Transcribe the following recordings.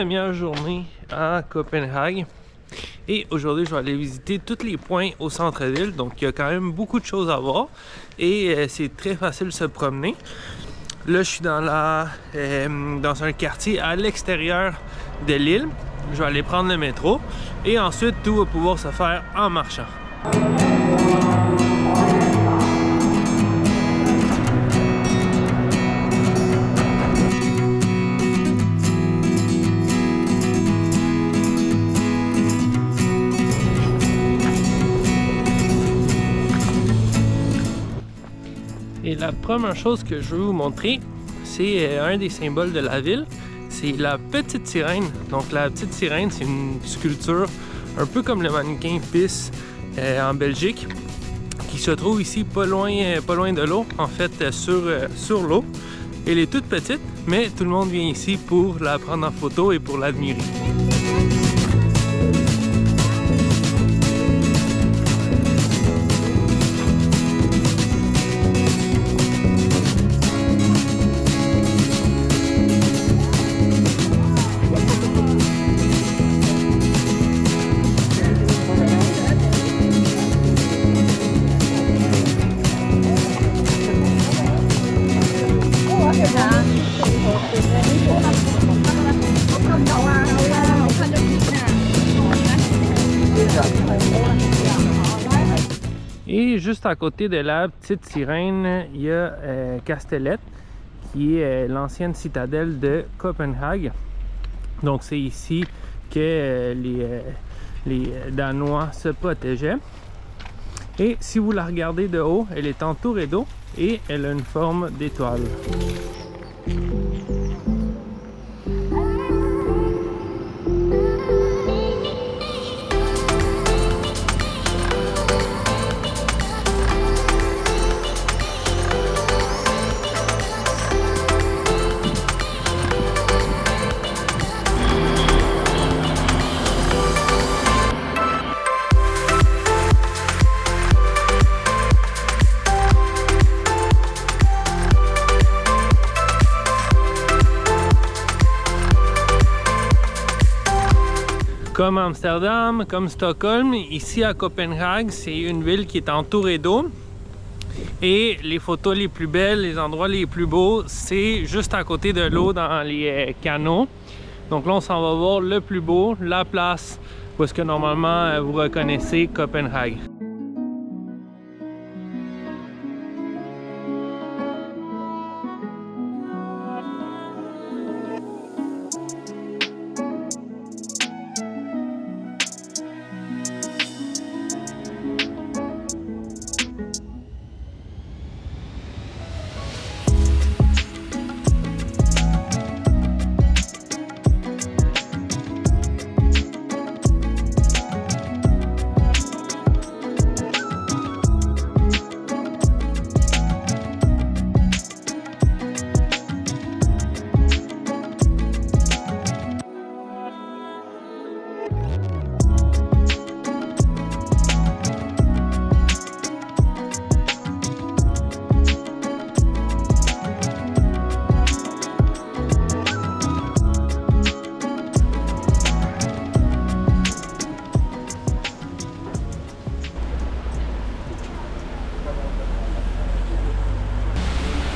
première journée à Copenhague et aujourd'hui je vais aller visiter tous les points au centre-ville, donc il y a quand même beaucoup de choses à voir et c'est très facile de se promener. Là je suis dans un quartier à l'extérieur de l'île. Je vais aller prendre le métro et ensuite tout va pouvoir se faire en marchant. Et la première chose que je veux vous montrer, c'est un des symboles de la ville, c'est la petite sirène. Donc la petite sirène, c'est une sculpture un peu comme le mannequin Pisse en Belgique, qui se trouve ici pas loin de l'eau, en fait sur l'eau. Elle est toute petite, mais tout le monde vient ici pour la prendre en photo et pour l'admirer. Et juste à côté de la petite sirène, il y a Kastellet, qui est l'ancienne citadelle de Copenhague. Donc c'est ici que les Danois se protégeaient. Et si vous la regardez de haut, elle est entourée d'eau et elle a une forme d'étoile. Comme Amsterdam, comme Stockholm, ici à Copenhague, c'est une ville qui est entourée d'eau. Et les photos les plus belles, les endroits les plus beaux, c'est juste à côté de l'eau dans les canaux. Donc là, on s'en va voir le plus beau, la place où est-ce que normalement vous reconnaissez Copenhague.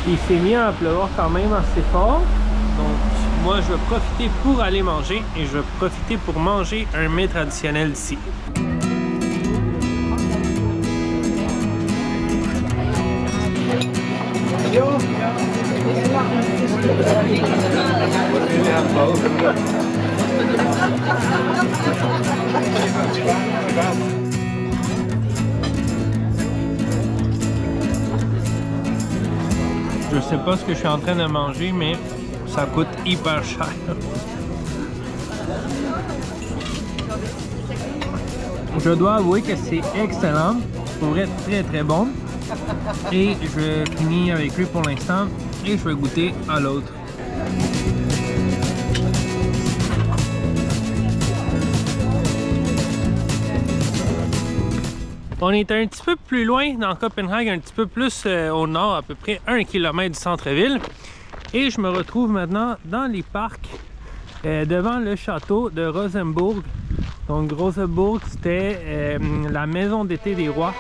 Il s'est mis à pleuvoir quand même assez fort, donc moi je vais profiter pour aller manger et je vais profiter pour manger un mets traditionnel d'ici. Je sais pas ce que je suis en train de manger, mais ça coûte hyper cher. Je dois avouer que c'est excellent, pour être très très bon. Et je finis avec lui pour l'instant et je vais goûter à l'autre. On est un petit peu plus loin dans Copenhague, un petit peu plus au nord, à peu près 1 km du centre-ville. Et je me retrouve maintenant dans les parcs devant le château de Rosenburg. Donc Rosenburg, c'était la maison d'été des rois.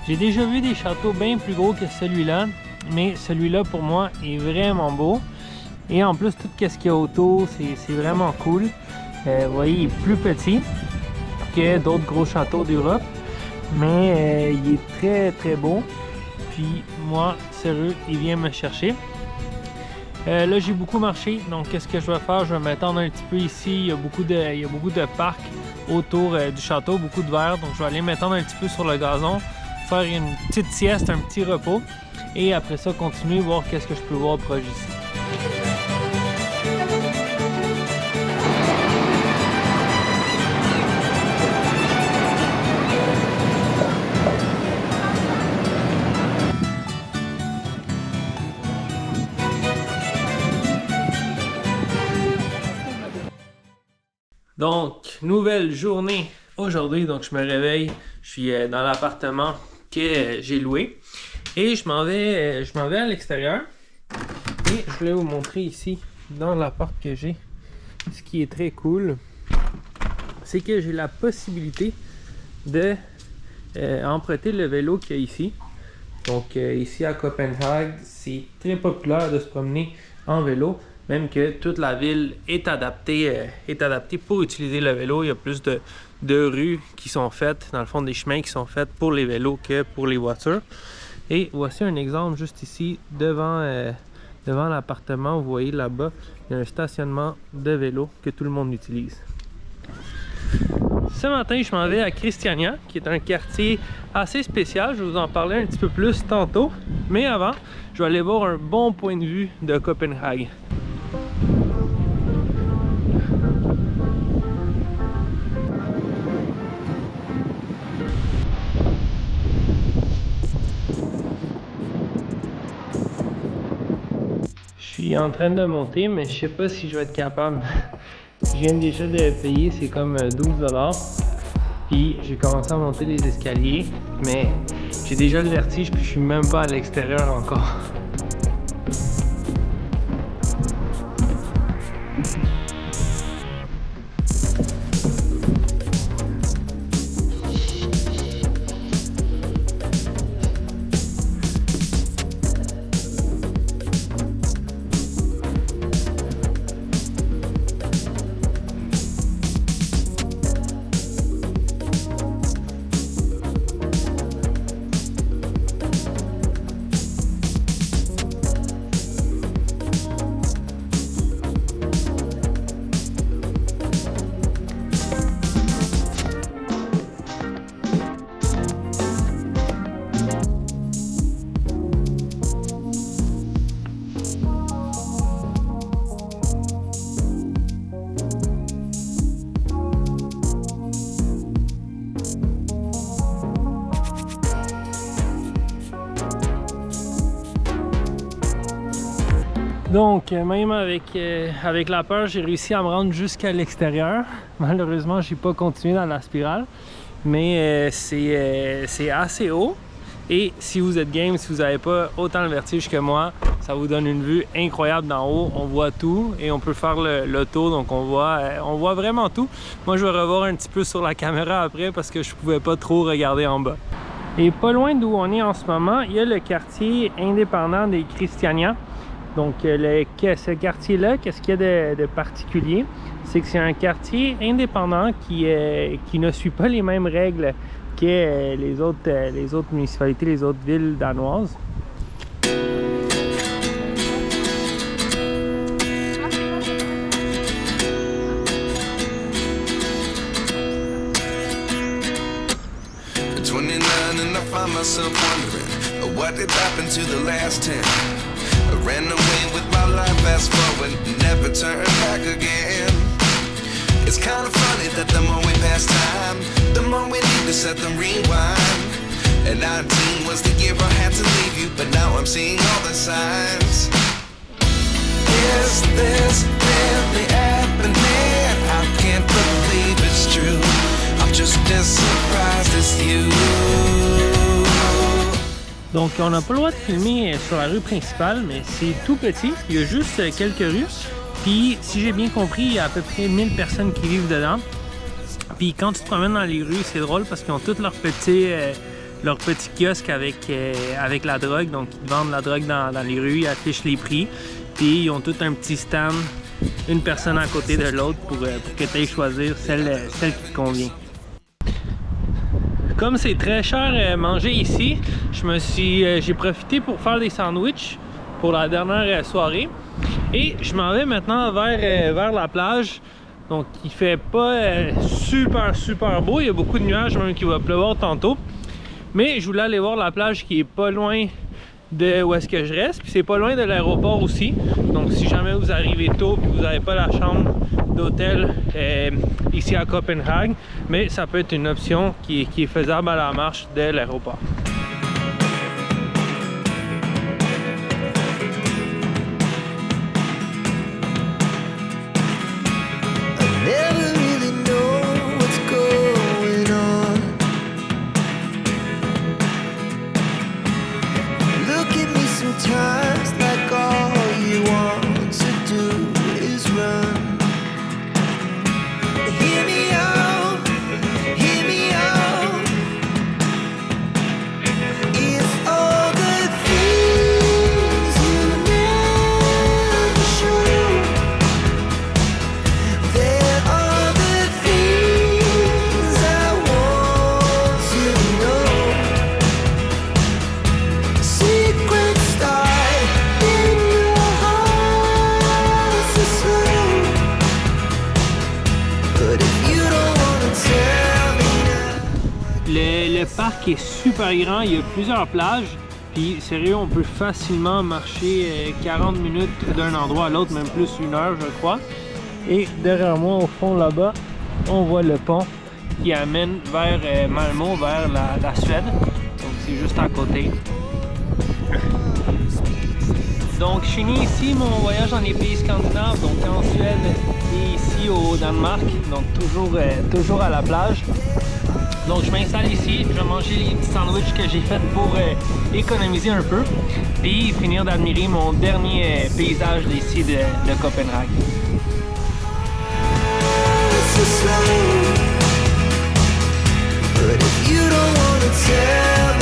J'ai déjà vu des châteaux bien plus gros que celui-là, mais celui-là pour moi est vraiment beau. Et en plus, tout ce qu'il y a autour, c'est vraiment cool. Vous voyez, il est plus petit que d'autres gros châteaux d'Europe, mais il est très très beau. Puis moi, sérieux, il vient me chercher. Là, j'ai beaucoup marché, donc qu'est-ce que je vais faire? Je vais m'étendre un petit peu ici. Il y a beaucoup de parcs autour du château, beaucoup de verre, donc je vais aller m'étendre un petit peu sur le gazon, faire une petite sieste, un petit repos, et après ça continuer voir qu'est-ce que je peux voir proche ici. Donc, nouvelle journée aujourd'hui, donc je me réveille, je suis dans l'appartement que j'ai loué et je m'en vais à l'extérieur et je voulais vous montrer ici dans l'appart que j'ai. Ce qui est très cool, c'est que j'ai la possibilité de emprunter le vélo qu'il y a ici. Donc ici à Copenhague, c'est très populaire de se promener en vélo, même que toute la ville est adaptée pour utiliser le vélo. Il y a plus de rues qui sont faites, dans le fond des chemins qui sont faits pour les vélos que pour les voitures. Et voici un exemple juste ici devant l'appartement. Vous voyez là-bas, il y a un stationnement de vélo que tout le monde utilise. Ce matin, je m'en vais à Christiania, qui est un quartier assez spécial. Je vais vous en parler un petit peu plus tantôt. Mais avant, je vais aller voir un bon point de vue de Copenhague. Je suis en train de monter, mais je sais pas si je vais être capable. Je viens déjà de payer, c'est comme 12 $. Puis j'ai commencé à monter les escaliers, mais j'ai déjà le vertige, puis je suis même pas à l'extérieur encore. Donc, même avec la peur, j'ai réussi à me rendre jusqu'à l'extérieur. Malheureusement, j'ai pas continué dans la spirale, mais c'est assez haut. Et si vous êtes game, si vous n'avez pas autant le vertige que moi, ça vous donne une vue incroyable d'en haut. On voit tout et on peut faire le tour, donc on voit vraiment tout. Moi, je vais revoir un petit peu sur la caméra après parce que je pouvais pas trop regarder en bas. Et pas loin d'où on est en ce moment, il y a le quartier indépendant des Christiania. Donc ce quartier-là, qu'est-ce qu'il y a de particulier? C'est que c'est un quartier indépendant qui ne suit pas les mêmes règles que les autres municipalités, les autres villes danoises. I ran away with my life, fast forward, never turn back again. It's kind of funny that the more we pass time, the more we need to set them rewind. And 19 was the year I had to leave you, but now I'm seeing all the signs. Is this really happening? I can't believe it's true. I'm just as surprised as you. Donc, on n'a pas le droit de filmer sur la rue principale, mais c'est tout petit. Il y a juste quelques rues. Puis, si j'ai bien compris, il y a à peu près 1000 personnes qui vivent dedans. Puis, quand tu te promènes dans les rues, c'est drôle parce qu'ils ont tous leurs petits kiosques avec la drogue. Donc, ils vendent la drogue dans les rues, ils affichent les prix. Puis, ils ont tout un petit stand, une personne à côté de l'autre pour que tu ailles choisir celle qui te convient. Comme c'est très cher manger ici, j'ai profité pour faire des sandwichs pour la dernière soirée. Et je m'en vais maintenant vers la plage. Donc il fait pas super beau, il y a beaucoup de nuages, même qu'il va pleuvoir tantôt. Mais je voulais aller voir la plage qui est pas loin de où est-ce que je reste. Puis c'est pas loin de l'aéroport aussi. Donc si jamais vous arrivez tôt et vous n'avez pas la chambre d'hôtel ici à Copenhague, mais ça peut être une option qui est faisable à la marche de l'aéroport. Sometimes like all you want to do is run. Hear me out, hear me out. It's all the things you never show. There are the things I want to know. Secrets Le parc est super grand, il y a plusieurs plages. Puis sérieux, on peut facilement marcher 40 minutes d'un endroit à l'autre, même plus 1 heure je crois. Et derrière moi, au fond là-bas, on voit le pont qui amène vers Malmö, vers la Suède. Donc c'est juste à côté. Donc je finis ici mon voyage dans les pays scandinaves, donc en Suède et ici au Danemark, donc toujours à la plage. Donc je m'installe ici, je vais manger les petits sandwichs que j'ai fait pour économiser un peu, puis finir d'admirer mon dernier paysage d'ici de Copenhague. But if you don't wanna tell me